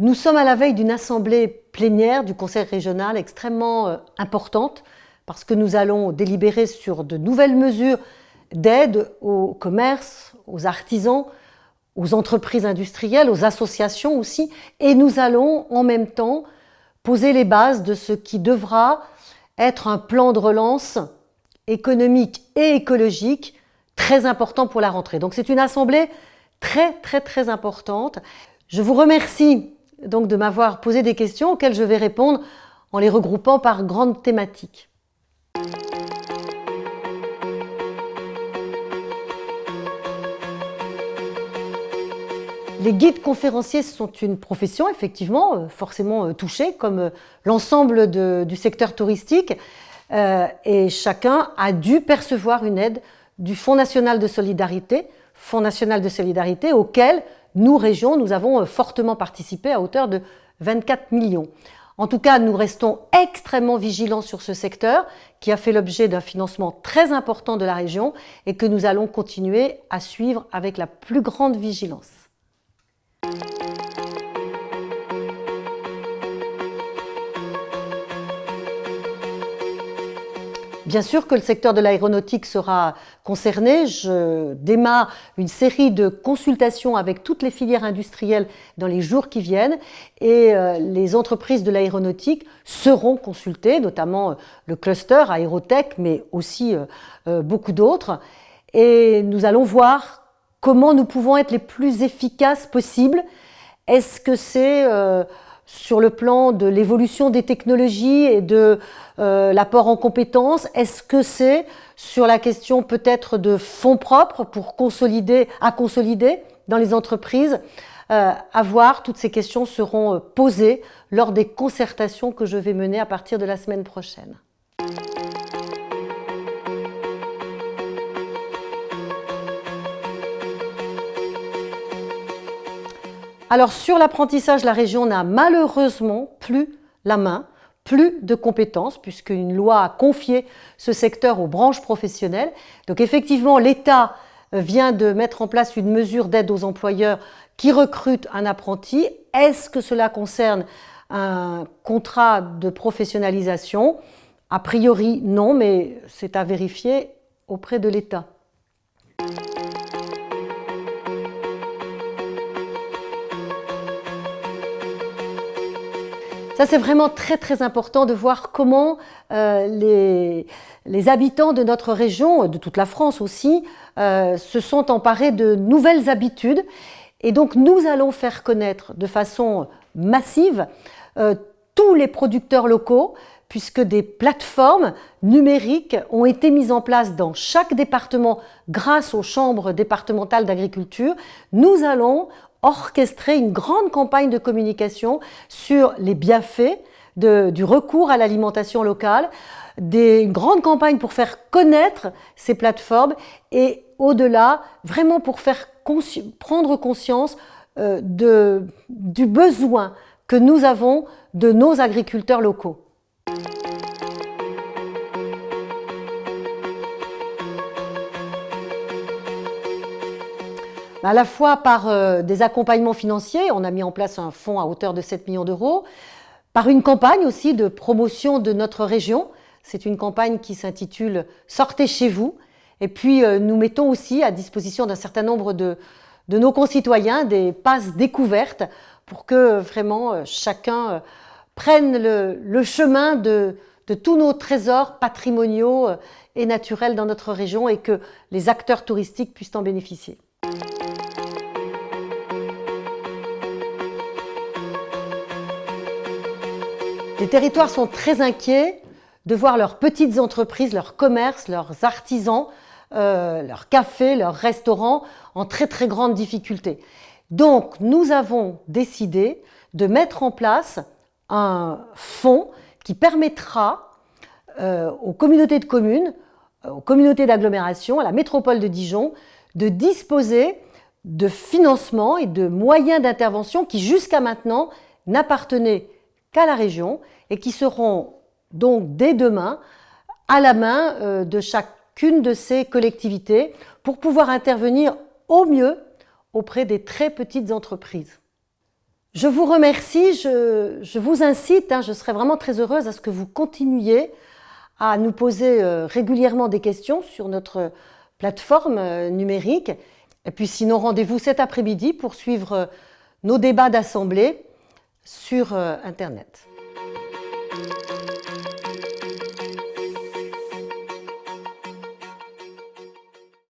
Nous sommes à la veille d'une assemblée plénière du Conseil régional extrêmement importante parce que nous allons délibérer sur de nouvelles mesures d'aide au commerce, aux artisans, aux entreprises industrielles, aux associations aussi, et nous allons en même temps poser les bases de ce qui devra être un plan de relance économique et écologique très important pour la rentrée. Donc c'est une assemblée très importante. Je vous remercie donc de m'avoir posé des questions auxquelles je vais répondre en les regroupant par grandes thématiques. Les guides conférenciers sont une profession, effectivement, forcément touchée, comme l'ensemble du secteur touristique. Et chacun a dû percevoir une aide du Fonds national de solidarité, auquel nous, régions, nous avons fortement participé à hauteur de 24 millions. En tout cas, nous restons extrêmement vigilants sur ce secteur qui a fait l'objet d'un financement très important de la région et que nous allons continuer à suivre avec la plus grande vigilance. Bien sûr que le secteur de l'aéronautique sera concerné. Je démarre une série de consultations avec toutes les filières industrielles dans les jours qui viennent et les entreprises de l'aéronautique seront consultées, notamment le cluster Aérotech, mais aussi beaucoup d'autres. Et nous allons voir comment nous pouvons être les plus efficaces possibles. Est-ce que c'est sur le plan de l'évolution des technologies et de l'apport en compétences? Est-ce que c'est sur la question peut-être de fonds propres pour consolider dans les entreprises? À voir, toutes ces questions seront posées lors des concertations que je vais mener à partir de la semaine prochaine. Alors sur l'apprentissage, la région n'a malheureusement plus la main, plus de compétences, puisqu'une loi a confié ce secteur aux branches professionnelles. Donc effectivement, l'État vient de mettre en place une mesure d'aide aux employeurs qui recrutent un apprenti. Est-ce que cela concerne un contrat de professionnalisation? A priori, non, mais c'est à vérifier auprès de l'État. Ça, c'est vraiment très important de voir comment les habitants de notre région, de toute la France aussi, se sont emparés de nouvelles habitudes. Et donc, nous allons faire connaître de façon massive tous les producteurs locaux, puisque des plateformes numériques ont été mises en place dans chaque département grâce aux chambres départementales d'agriculture. Nous allons orchestrer une grande campagne de communication sur les bienfaits du recours à l'alimentation locale, une grande campagne pour faire connaître ces plateformes et au-delà, vraiment pour faire prendre conscience du besoin que nous avons de nos agriculteurs locaux. À la fois par des accompagnements financiers, on a mis en place un fonds à hauteur de 7 millions d'euros, par une campagne aussi de promotion de notre région. C'est une campagne qui s'intitule « Sortez chez vous ». Et puis nous mettons aussi à disposition d'un certain nombre de nos concitoyens des passes découvertes pour que vraiment chacun prenne le chemin de tous nos trésors patrimoniaux et naturels dans notre région et que les acteurs touristiques puissent en bénéficier. Les territoires sont très inquiets de voir leurs petites entreprises, leurs commerces, leurs artisans, leurs cafés, leurs restaurants en très grande difficulté. Donc, nous avons décidé de mettre en place un fonds qui permettra aux communautés de communes, aux communautés d'agglomération, à la métropole de Dijon, de disposer de financements et de moyens d'intervention qui, jusqu'à maintenant, n'appartenaient qu'à la région et qui seront donc dès demain à la main de chacune de ces collectivités pour pouvoir intervenir au mieux auprès des très petites entreprises. Je vous remercie, je vous incite, je serais vraiment très heureuse à ce que vous continuiez à nous poser régulièrement des questions sur notre plateforme numérique. Et puis sinon, rendez-vous cet après-midi pour suivre nos débats d'assemblée sur Internet.